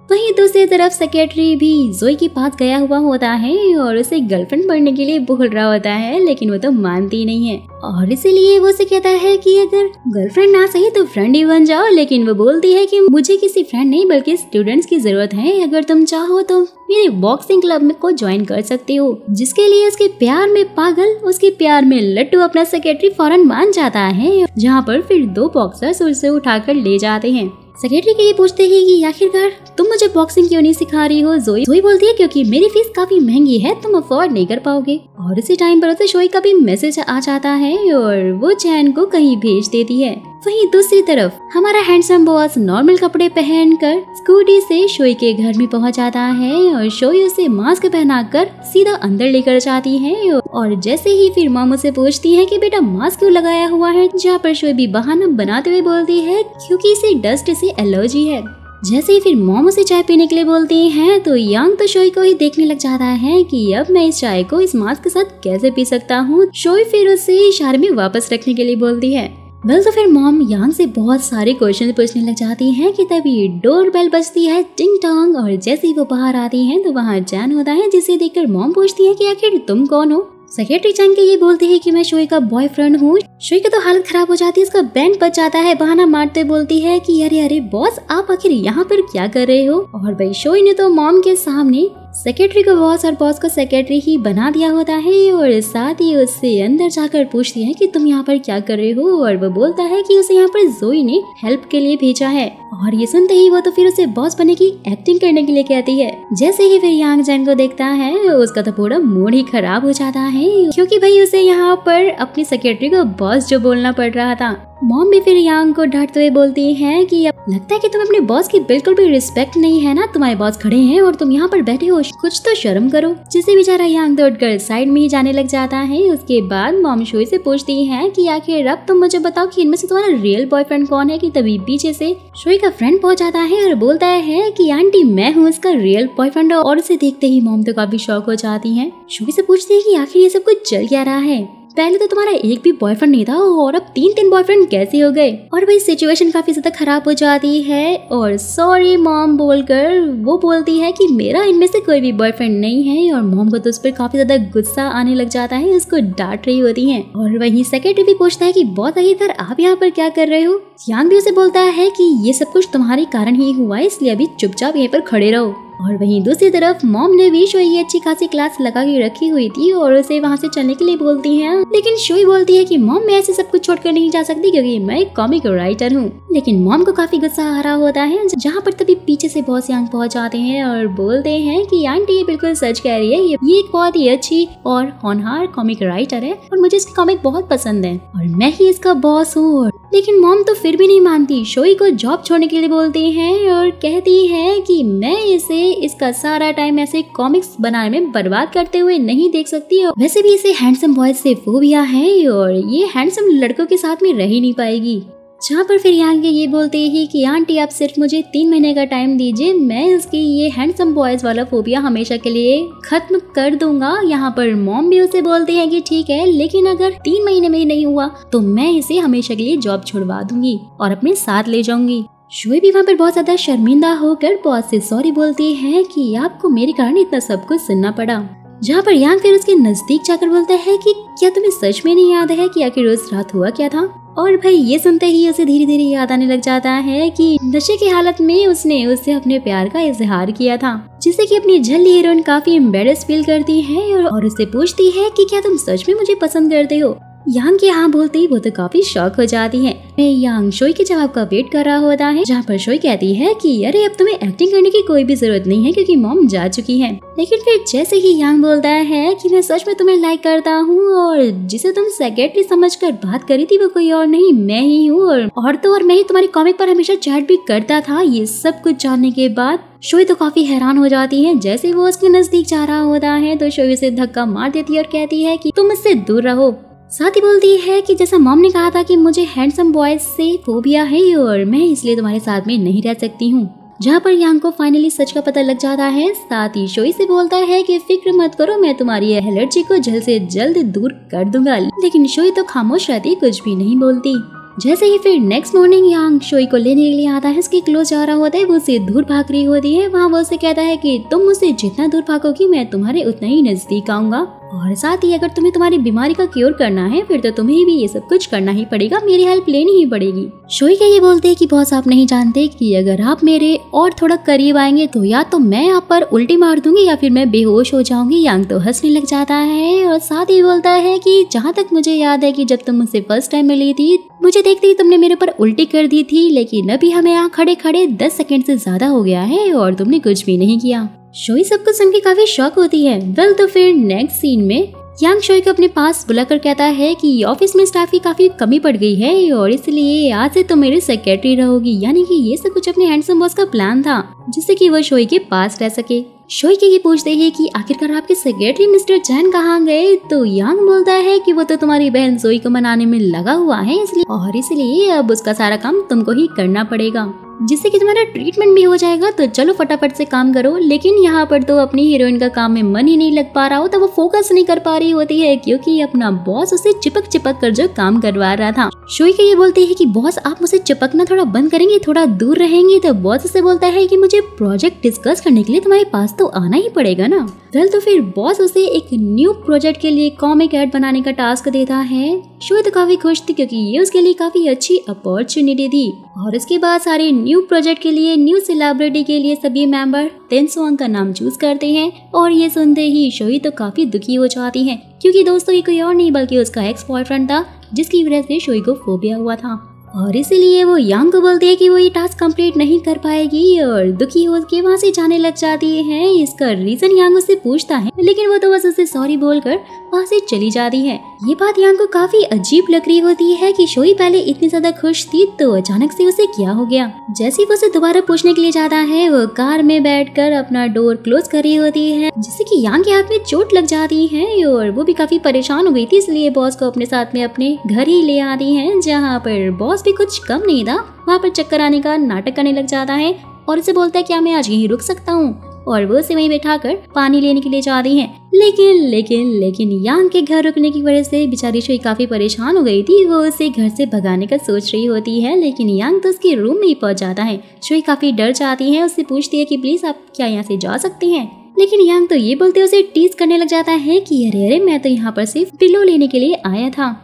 Speaker 1: वहीं दूसरी तरफ सेक्रेटरी भी जोई के पास गया हुआ होता है और उसे गर्लफ्रेंड बनने के लिए बोल रहा होता है, लेकिन वो तो मानती नहीं है और इसीलिए वो उसे कहता है कि अगर गर्लफ्रेंड ना सही तो फ्रेंड ही बन जाओ। लेकिन वो बोलती है कि मुझे किसी फ्रेंड नहीं बल्कि स्टूडेंट्स की जरूरत है, अगर तुम चाहो तो मेरे बॉक्सिंग क्लब में को ज्वाइन कर सकते हो। जिसके लिए उसके प्यार में पागल, उसके प्यार में लट्टू अपना सेक्रेटरी फौरन मान जाता है, जहाँ पर फिर 2 बॉक्सर्स उसे उठाकर ले जाते हैं। सेक्रेटरी के ये पूछते हैं कि आखिरकार तुम मुझे बॉक्सिंग क्यों नहीं सिखा रही हो। जोई बोलती है क्योंकि मेरी फीस काफी महंगी है, तुम अफोर्ड नहीं कर पाओगे। और इसी टाइम पर उसे शोई का भी मैसेज आ जाता है और वो चैन को कहीं भेज देती है। वहीं दूसरी तरफ हमारा हैंडसम बॉस नॉर्मल कपड़े पहनकर स्कूटी से शोई के घर में पहुंच जाता है और शोई उसे मास्क पहनाकर सीधा अंदर लेकर जाती है। और जैसे ही फिर मॉम उसे पूछती है कि बेटा मास्क क्यों लगाया हुआ है, जहाँ पर शोई भी बहाना बनाते हुए बोलती है क्योंकि इसे डस्ट से एलर्जी है। जैसे ही फिर मॉम उसे चाय पीने के लिए बोलती हैं तो यांग तो शोई को ही देखने लग जाता है कि अब मैं इस चाय को इस मास्क के साथ कैसे पी सकता हूँ। शोई फिर उसे इशारे में वापस रखने के लिए बोलती है। तो फिर मॉम यांग से बहुत सारे क्वेश्चन पूछने लग जाती हैं कि तभी डोर बेल बजती है टिंग टोंग और जैसे ही वो बाहर आती हैं तो वहाँ चैन होता है, जिसे देखकर मॉम पूछती है कि आखिर तुम कौन हो। सेक्रेटरी चैन के ये बोलती है कि मैं शोई का बॉयफ्रेंड हूँ। शोई का तो हालत खराब हो जाती है, उसका बैंड बच जाता है। बहाना मारते बोलती है कि अरे बॉस आप आखिर यहाँ पर क्या कर रहे हो। और भाई शोई ने तो मॉम के सामने सेक्रेटरी को बॉस और बॉस को सेक्रेटरी ही बना दिया होता है और साथ ही उससे अंदर जाकर पूछती है कि तुम यहाँ पर क्या कर रहे हो। और वो बोलता है कि उसे यहाँ पर जोई ने हेल्प के लिए भेजा है। और ये सुनते ही वो तो फिर उसे बॉस बनने की एक्टिंग करने के लिए कहती है। जैसे ही फिर यांग जैन को देखता है उसका तो पूरा मूड ही खराब हो जाता है, क्योंकि भाई उसे यहाँ पर अपनी सेक्रेटरी को बॉस जो बोलना पड़ रहा था। मॉम भी फिर यांग को डांटते हुए बोलती है कि अब लगता है कि तुम अपने बॉस की बिल्कुल भी रिस्पेक्ट नहीं है ना, तुम्हारे बॉस खड़े हैं और तुम यहाँ पर बैठे हो, कुछ तो शर्म करो। जिससे बेचारा यांग तो उठकर साइड में ही जाने लग जाता है। उसके बाद मॉम शोई से पूछती है कि आखिर अब तुम मुझे बताओ कि इनमें से तुम्हारा रियल बॉयफ्रेंड कौन है। कि तभी पीछे से शोई का फ्रेंड पहुंच जाता है और बोलता है कि आंटी मैं हूँ इसका रियल बॉयफ्रेंड। और इसे देखते ही मॉम तो काफी शॉक हो जाती है। शोई से पूछती है कि आखिर ये सब कुछ चल क्या रहा है, पहले तो तुम्हारा एक भी बॉयफ्रेंड नहीं था और अब 3 बॉयफ्रेंड कैसे हो गए। और भाई सिचुएशन काफी ज्यादा खराब हो जाती है और सॉरी मॉम बोलकर वो बोलती है कि मेरा इनमें से कोई भी बॉयफ्रेंड नहीं है। और मॉम को तो उस पर काफी ज्यादा गुस्सा आने लग जाता है, उसको डांट रही होती है। और वहीं सेक्रेटरी भी पूछता है कि बहुत आखिरकार आप यहाँ पर क्या कर रहे हो। यांग भी उसे बोलता है कि ये सब कुछ तुम्हारे कारण ही हुआ है, इसलिए अभी चुपचाप यहीं पर खड़े रहो। और वहीं दूसरी तरफ मॉम ने भी शोई अच्छी खासी क्लास लगा के रखी हुई थी और उसे वहाँ से चलने के लिए बोलती है। लेकिन शोई बोलती है कि मॉम मैं ऐसे सब कुछ छोड़कर नहीं जा सकती क्योंकि मैं एक कॉमिक राइटर हूँ। लेकिन मॉम को काफी गुस्सा आ रहा होता है, जहाँ पर तभी पीछे से बॉस यांग पहुँच जाते हैं और बोलते हैं कि आंटी ये बिल्कुल सच कह रही है, ये एक बहुत ही अच्छी और होनहार कॉमिक राइटर है और मुझे इसकी कॉमिक बहुत पसंद है और मैं ही इसका बॉस हूँ। लेकिन मॉम तो फिर भी नहीं मानती, शोई को जॉब छोड़ने के लिए बोलती हैं और कहती है कि मैं इसे इसका सारा टाइम ऐसे कॉमिक्स बनाने में बर्बाद करते हुए नहीं देख सकती। और वैसे भी इसे हैंडसम बॉयज से फोबिया है और ये हैंडसम लड़कों के साथ में रह ही नहीं पाएगी। जहाँ पर फिर यांग ये बोलते हैं कि आंटी आप सिर्फ मुझे 3 महीने का टाइम दीजिए, मैं इसकी ये हैंडसम बॉयज वाला फोबिया हमेशा के लिए खत्म कर दूंगा। यहाँ पर मॉम भी उसे बोलती है कि ठीक है, लेकिन अगर 3 महीने में नहीं हुआ तो मैं इसे हमेशा के लिए जॉब छुड़वा दूंगी और अपने साथ ले जाऊंगी। शोई भी वहाँ पर बहुत ज्यादा शर्मिंदा होकर बॉस से सॉरी बोलती है कि आपको मेरे कारण इतना सब कुछ सुनना पड़ा। जहाँ पर यांग फिर उसके नजदीक जाकर बोलता है कि क्या तुम्हें सच में नहीं याद है कि आखिर उस रात हुआ क्या था। और भाई ये सुनते ही उसे धीरे धीरे याद आने लग जाता है कि नशे की हालत में उसने उससे अपने प्यार का इजहार किया था, जिससे कि अपनी झल्ली हीरोइन काफी एम्बेरस फील करती है और उससे पूछती है कि क्या तुम सच में मुझे पसंद करते हो। यांग के हाँ बोलते ही वो तो काफी शॉक हो जाती है। यांग शोई के जवाब का वेट कर रहा होता है, जहाँ पर शोई कहती है कि अरे अब तुम्हें एक्टिंग करने की कोई भी जरूरत नहीं है क्योंकि मॉम जा चुकी है। लेकिन फिर जैसे ही यांग बोलता है कि मैं सच में तुम्हें लाइक करता हूँ और जिसे तुम सेक्रेटरी समझकर बात करी थी वो कोई और नहीं मैं ही हूँ, और तो और मैं ही तुम्हारी कॉमिक पर हमेशा चैट भी करता था। ये सब कुछ जानने के बाद शोई तो काफी हैरान हो जाती है। जैसे वो उसके नजदीक जा रहा होता है तो शोई उसे धक्का मार देती है और कहती है कि तुम मुझसे दूर रहो। साथ ही बोलती है कि जैसा मॉम ने कहा था कि मुझे हैंडसम बॉयज से फोबिया है और मैं इसलिए तुम्हारे साथ में नहीं रह सकती हूँ। जहाँ पर यांग को फाइनली सच का पता लग जाता है। साथ ही शोई से बोलता है कि फिक्र मत करो, मैं तुम्हारी एलर्जी को जल्द से जल्द दूर कर दूंगा। लेकिन शोई तो खामोश रहती, कुछ भी नहीं बोलती। जैसे ही फिर नेक्स्ट मॉर्निंग यांग शोई को लेने के लिए आता है, उसके क्लोज जा रहा होता है, वो उसे दूर भाग रही होती है। वहाँ वो उसे कहता है कि तुम मुझसे जितना दूर भागोगी मैं तुम्हारे उतना ही नजदीक आऊंगा, और साथ ही अगर तुम्हें तुम्हारी बीमारी का क्योर करना है फिर तो तुम्हें भी ये सब कुछ करना ही पड़ेगा, मेरी हेल्प लेनी ही पड़ेगी। शोई के ये बोलते हैं कि बॉस आप नहीं जानते कि अगर आप मेरे और थोड़ा करीब आएंगे तो या तो मैं आप पर उल्टी मार दूंगी या फिर मैं बेहोश हो जाऊंगी। यांग तो हंसने लग जाता है और साथ ही बोलता है कि जहाँ तक मुझे याद है कि जब तुम मुझसे फर्स्ट टाइम मिली थी मुझे देखते ही तुमने मेरे पर उल्टी कर दी थी, लेकिन अभी हमें यहाँ खड़े खड़े 10 सेकंड से ज्यादा हो गया है और तुमने कुछ भी नहीं किया। शोई सब कुछ सुन के काफी शॉक होती है। वेल तो फिर नेक्स्ट सीन में यांग शोई को अपने पास बुलाकर कहता है कि ऑफिस में स्टाफ की काफी कमी पड़ गई है और इसलिए आज से तुम मेरी सेक्रेटरी रहोगी। यानी कि ये सब कुछ अपने हैंडसम बॉस का प्लान था जिससे कि वो शोई के पास रह सके। शोई के ये पूछते हैं कि आखिरकार आपके सेक्रेटरी मिस्टर चैन कहाँ गए, तो यांग बोलता है कि वो तो तुम्हारी बहन जोई को मनाने में लगा हुआ है इसलिए अब उसका सारा काम तुमको ही करना पड़ेगा, जिससे कि तुम्हारा ट्रीटमेंट भी हो जाएगा। तो चलो फटाफट से काम करो। लेकिन यहाँ पर तो अपनी हीरोइन का काम में मन ही नहीं लग पा रहा हो, तो वो फोकस नहीं कर पा रही होती है क्योंकि अपना बॉस उसे चिपक कर जो काम करवा रहा था। शोई के ये बोलते हैं कि बॉस आप मुझे चिपकना थोड़ा बंद करेंगे, थोड़ा दूर रहेंगे। तो बॉस उसे बोलता है कि मुझे प्रोजेक्ट डिस्कस करने के लिए तुम्हारे पास तो आना ही पड़ेगा ना। वेल तो फिर बॉस उसे एक न्यू प्रोजेक्ट के लिए कॉमिक एड बनाने का टास्क देता है। शोई तो काफी खुश थी क्योंकि ये उसके लिए काफी अच्छी अपॉर्चुनिटी थी। और इसके बाद सारे न्यू प्रोजेक्ट के लिए न्यू सेलिब्रिटी के लिए सभी मेंबर तेनसुआंग का नाम चूज करते हैं। और ये सुनते ही शोई तो काफी दुखी हो जाती है क्योंकि दोस्तों ये कोई और नहीं बल्कि उसका एक्स बॉयफ्रेंड था जिसकी वजह से शोई को फोबिया हुआ था, और इसीलिए वो यांग को बोलती है कि वो ये टास्क कंप्लीट नहीं कर पाएगी और दुखी होकर वहाँ से जाने लग जाती है। इसका रीजन यांग उससे पूछता है लेकिन वो तो बस उसे सॉरी बोलकर वहाँ से चली जाती है। ये बात यांग को काफी अजीब लग रही होती है कि शोई पहले इतनी ज्यादा खुश थी तो अचानक से उसे क्या हो गया। जैसे वो उसे दोबारा पूछने के लिए जाता है वो कार में बैठकर अपना डोर क्लोज कर रही होती है, जिससे कि यांग के हाथ में चोट लग जाती है और वो भी काफी परेशान हो गई थी, इसलिए बॉस को अपने साथ में अपने घर ही ले आती है, जहाँ पर बॉस भी कुछ कम नहीं था, वहाँ पर चक्कर आने का नाटक करने लग जाता है और उसे बोलता है क्या मैं आज यहीं रुक सकता हूँ, और वो उसे वहीं बैठाकर पानी लेने के लिए जा रही है। लेकिन यांग के घर रुकने की वजह से बेचारी शोई काफी परेशान हो गई थी। वो उसे घर से भगाने का सोच रही होती है लेकिन यांग तो उसके रूम में ही पहुंच जाता है। शोई काफी डर जाती है, उससे पूछती है कि प्लीज आप क्या यहाँ से जा सकते हैं, लेकिन यांग तो ये बोलते उसे टीज करने लग जाता है कि अरे मैं तो यहाँ पर सिर्फ पिलो लेने के लिए आया था।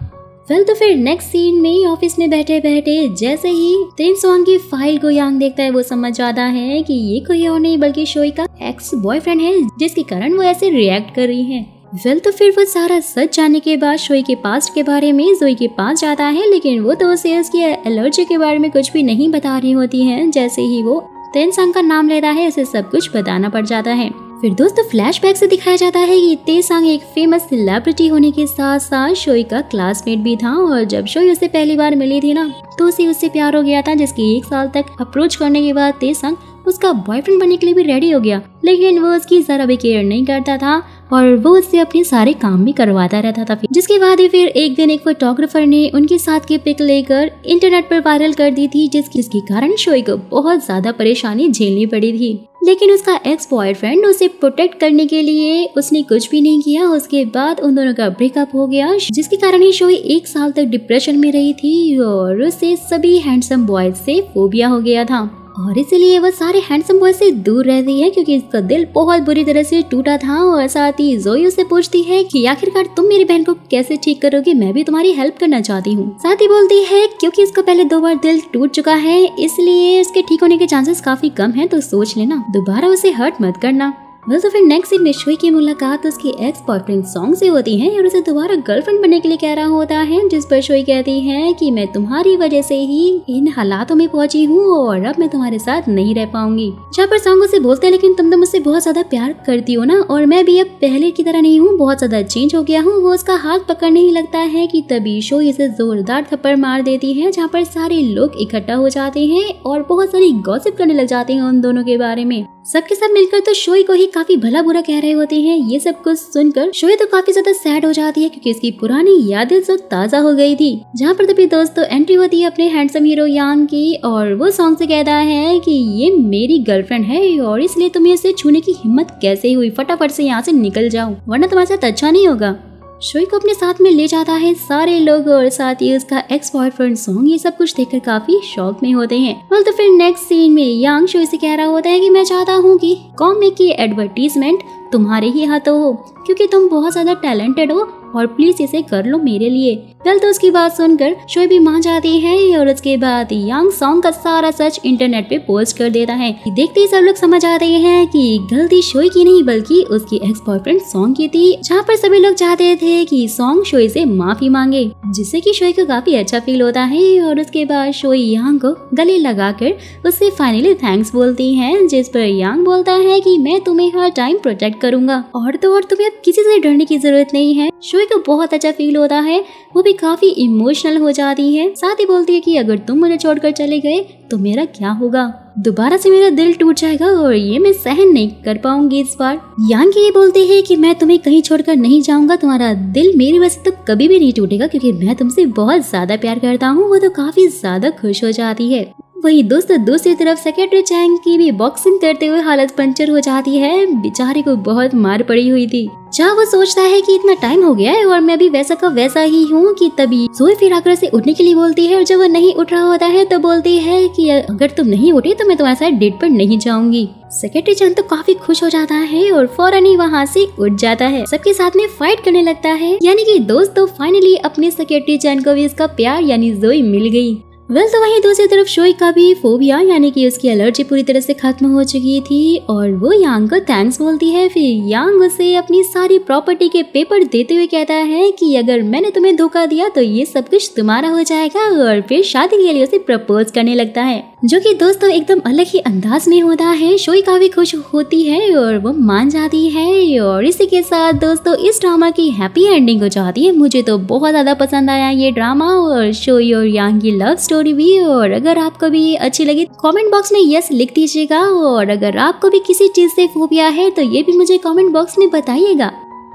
Speaker 1: वेल तो फिर नेक्स्ट सीन में ऑफिस में बैठे बैठे जैसे ही तेनसुआंग की फाइल को यांग देखता है वो समझ जाता है कि ये कोई और नहीं बल्कि शोई का एक्स बॉयफ्रेंड है जिसके कारण वो ऐसे रिएक्ट कर रही है। वेल तो फिर वो सारा सच जानने के बाद शोई के पास्ट के बारे में जोई के पास जाता है, लेकिन वो तो उसे उसकी एलर्जी के बारे में कुछ भी नहीं बता रही होती है। जैसे ही वो तेनसुआंग का नाम लेता है उसे सब कुछ बताना पड़ जाता है। फिर दोस्तों फ्लैशबैक से दिखाया जाता है कि ताesang एक फेमस सेलिब्रिटी होने के साथ साथ शोई का क्लासमेट भी था और जब शोई उससे पहली बार मिली थी ना तो उसे उससे प्यार हो गया था, जिसके 1 साल तक अप्रोच करने के बाद ताesang उसका बॉयफ्रेंड बनने के लिए भी रेडी हो गया, लेकिन वो उसकी जरा भी केयर नहीं करता था और वो उससे अपने सारे काम भी करवाता रहता था। जिसके बाद ही फिर एक दिन एक फोटोग्राफर ने उनके साथ की पिक लेकर इंटरनेट पर वायरल कर दी थी, जिसके कारण शोई को बहुत ज्यादा परेशानी झेलनी पड़ी थी। लेकिन उसका एक्स बॉयफ्रेंड उसे प्रोटेक्ट करने के लिए उसने कुछ भी नहीं किया। उसके बाद उन दोनों का ब्रेकअप हो गया, जिसके कारण ही शोई 1 साल तक डिप्रेशन में रही थी और उसे सभी हैंडसम बॉयज से फोबिया हो गया था और इसलिए वो सारे हैंडसम बॉय से दूर रहती है क्योंकि इसका दिल बहुत बुरी तरह से टूटा था। और साथ ही जोई उससे पूछती है कि आखिरकार तुम मेरी बहन को कैसे ठीक करोगे, मैं भी तुम्हारी हेल्प करना चाहती हूँ। साथ ही बोलती है क्योंकि उसका पहले 2 बार दिल टूट चुका है इसलिए उसके ठीक होने के चांसेस काफी कम है, तो सोच लेना, दोबारा उसे हर्ट मत करना। तो फिर नेक्स्ट सीन में शोई की मुलाकात उसके एक्स बॉयफ्रेंड सॉन्ग से होती है और उसे दोबारा गर्लफ्रेंड बनने के लिए कह रहा होता है, जिस पर शोई कहती है कि मैं तुम्हारी वजह से ही इन हालातों में पहुंची हूँ और अब मैं तुम्हारे साथ नहीं रह पाऊंगी। जहाँ पर सॉन्ग उसे बोलते हैं लेकिन तुम तो मुझसे बहुत ज्यादा प्यार करती हो ना और मैं भी अब पहले की तरह नहीं हूँ, बहुत ज्यादा चेंज हो गया हूँ। वो उसका हाथ पकड़ने ही लगता है कि तभी शोई इसे जोरदार थप्पड़ मार देती है, जहाँ पर सारे लोग इकट्ठा हो जाते हैं और बहुत सारी गॉसिप करने लग जाते हैं उन दोनों के बारे में। सबके सब मिलकर तो शोई को ही काफी भला बुरा कह रहे होते हैं। ये सब कुछ सुनकर शोई तो काफी ज्यादा सैड हो जाती है क्योंकि इसकी पुरानी यादें सब ताजा हो गई थी। जहाँ पर तभी दोस्तों एंट्री होती है अपने हैंडसम हीरो यांग की और वो सॉन्ग से कहता है कि ये मेरी गर्लफ्रेंड है और इसलिए तुम्हें इसे छूने की हिम्मत कैसे हुई, फटाफट से यहाँ से निकल जाओ वरना तुम्हारे साथ अच्छा नहीं होगा। शोई को अपने साथ में ले जाता है सारे लोग और साथ ही उसका एक्स बॉयफ्रेंड सॉन्ग ये सब कुछ देखकर काफी शॉक में होते हैं। तो फिर नेक्स्ट सीन में यांग शोई से कह रहा होता है कि मैं चाहता हूँ कि कॉमिक की एडवर्टीजमेंट तुम्हारे ही हाथों हो क्योंकि तुम बहुत ज्यादा टैलेंटेड हो और प्लीज इसे कर लो मेरे लिए। कल तो उसकी बात सुनकर शोई भी मान जाती है और उसके बाद यांग सॉन्ग का सारा सच इंटरनेट पे पोस्ट कर देता है। देखते ही सब लोग समझ आते हैं कि गलती शोई की नहीं बल्कि उसकी एक्स बॉयफ्रेंड सॉन्ग की थी, जहाँ पर सभी लोग चाहते थे कि सॉन्ग शोई से माफी मांगे, जिससे कि शोई को काफी अच्छा फील होता है। और उसके बाद शोई यांग को गले लगाकर उससे फाइनली थैंक्स बोलती है, जिस पर यांग बोलता है कि मैं तुम्हें हर टाइम प्रोटेक्ट करूंगा और तो और तुम्हें अब किसी से डरने की जरूरत नहीं है। शोई को बहुत अच्छा फील होता है, वो भी काफी इमोशनल हो जाती है। साथ ही बोलती है कि अगर तुम मुझे छोड़कर चले गए तो मेरा क्या होगा, दोबारा से मेरा दिल टूट जाएगा और ये मैं सहन नहीं कर पाऊंगी इस बार। यांग ये बोलती है कि मैं तुम्हें कहीं छोड़कर नहीं जाऊंगा, तुम्हारा दिल मेरी वजह से तो कभी भी नहीं टूटेगा क्योंकि मैं तुमसे बहुत ज्यादा प्यार करता हूँ। वो तो काफी ज्यादा खुश हो जाती है। वही दोस्तों दूसरी तरफ सेक्रेटरी चैंग की भी बॉक्सिंग करते हुए हालत पंचर हो जाती है, बेचारे को बहुत मार पड़ी हुई थी। जहाँ वो सोचता है कि इतना टाइम हो गया है और मैं भी वैसा का वैसा ही हूँ कि तभी जोई फिर आकर से उठने के लिए बोलती है और जब वो नहीं उठ रहा होता है तो बोलती है कि अगर तुम नहीं उठे तो मैं तुम्हारे साथ डेट पर नहीं जाऊंगी। सेक्रेटरी चैंग तो काफी खुश हो जाता है और फौरन ही वहाँ से उठ जाता है, सबके साथ में फाइट करने लगता है। यानी कि दोस्तों फाइनली अपने सेक्रेटरी चैंग को भी इसका प्यार यानी जोई मिल गई। तो वहीं दूसरी तरफ शोई का भी फोबिया यानी कि उसकी एलर्जी पूरी तरह से खत्म हो चुकी थी और वो यांग को थैंक्स बोलती है। फिर यांग उसे अपनी सारी प्रॉपर्टी के पेपर देते हुए कहता है कि अगर मैंने तुम्हें धोखा दिया तो ये सब कुछ तुम्हारा हो जाएगा और फिर शादी के लिए उसे प्रपोज करने लगता है, जो कि दोस्तों एकदम अलग ही अंदाज में होता है। शोई काफी खुश होती है और वो मान जाती है और इसी के साथ दोस्तों इस ड्रामा की हैप्पी एंडिंग हो जाती है। मुझे तो बहुत ज्यादा पसंद आया ये ड्रामा और शोई और यांग की लव स्टोरी भी। और अगर आपको भी अच्छी लगी कमेंट बॉक्स में यस लिख दीजिएगा और अगर आपको भी किसी चीज से फोबिया है तो ये भी मुझे कमेंट बॉक्स में बताइएगा।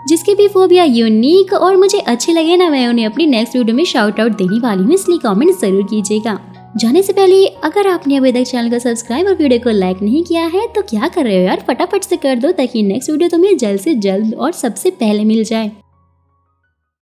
Speaker 1: जिसके भी फोबिया यूनिक और मुझे अच्छे लगे ना मैं उन्हें अपनी नेक्स्ट वीडियो में शाउट आउट देने वाली हूँ, इसलिए कमेंट जरूर कीजिएगा। जाने से पहले अगर आपने अभी तक चैनल को सब्सक्राइब और वीडियो को लाइक नहीं किया है तो क्या कर रहे हो यार, फटाफट से कर दो ताकि नेक्स्ट वीडियो तुम्हें जल्द से जल्द और सबसे पहले मिल जाए।